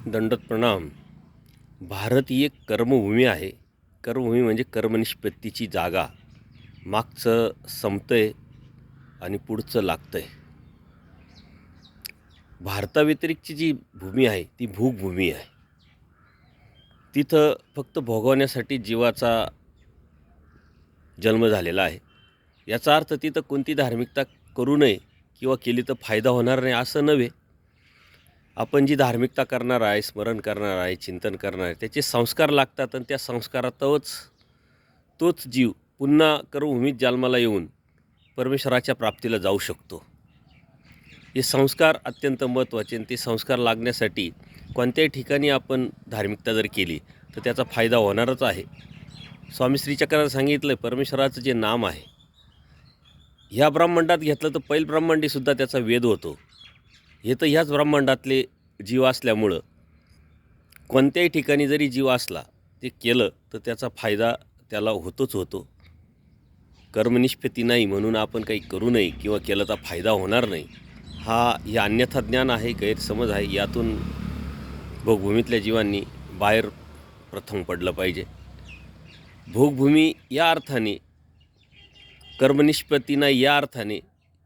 दंडोत प्रणाम. भारत ही एक कर्मभूमी आहे. कर्मभूमी म्हणजे कर्मनिष्पत्तीची जागा. मागचं संपतंय आणि पुढचं लागतंय. भारताव्यतिरिक्तची जी भूमी आहे ती भूगभूमी आहे. तिथं फक्त भोगवण्यासाठी जीवाचा जन्म झालेला आहे. याचा अर्थ तिथं कोणती धार्मिकता करू नये किंवा केली तर फायदा होणार नाही असं नव्हे. आपण जी धार्मिकता करणार आहे, स्मरण करणार आहे, चिंतन करणार आहे, त्याचे संस्कार लागतात आणि त्या संस्कारातच तोच जीव पुन्हा कर्मभूमीत जन्माला येऊन परमेश्वराच्या प्राप्तीला जाऊ शकतो. हे संस्कार अत्यंत महत्त्वाचे आणि ते संस्कार लागण्यासाठी कोणत्याही ठिकाणी आपण धार्मिकता जर केली तर त्याचा फायदा होणारच आहे. स्वामी श्री चक्रात सांगितलं परमेश्वराचं जे नाम आहे, ह्या ब्रह्मांडात घेतलं तर पैल ब्रह्मांडीसुद्धा त्याचा वेद होतो. हे तर ह्याच ब्रह्मांडातले जीव असल्यामुळं कोणत्याही ठिकाणी जरी जीव असला ते केलं तर त्याचा फायदा त्याला होतोच होतो. कर्मनिष्पत्ती नाही म्हणून आपण काही करू नये किंवा केलं तर फायदा होणार नाही, हे अन्यथा ज्ञान आहे, गैरसमज आहे. यातून भोगभूमीतल्या जीवांनी बाहेर प्रथम पडलं पाहिजे. भोगभूमी या अर्थाने, कर्मनिष्पत्ती नाही या अर्थाने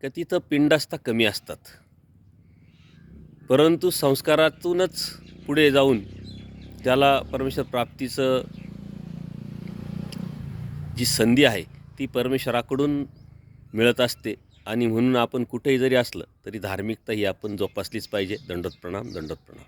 का तिथं पिंडस्था कमी असतात, परंतु संस्कारातूनच पुढे जाऊन त्याला परमेश्वर प्राप्तीचं जी संधी आहे ती परमेश्वराकडून मिळत असते. आणि म्हणून आपण कुठेही जरी असलं तरी धार्मिकता ही आपण जोपासलीच पाहिजे. दंडोत प्रणाम, दंडोत प्रणाम.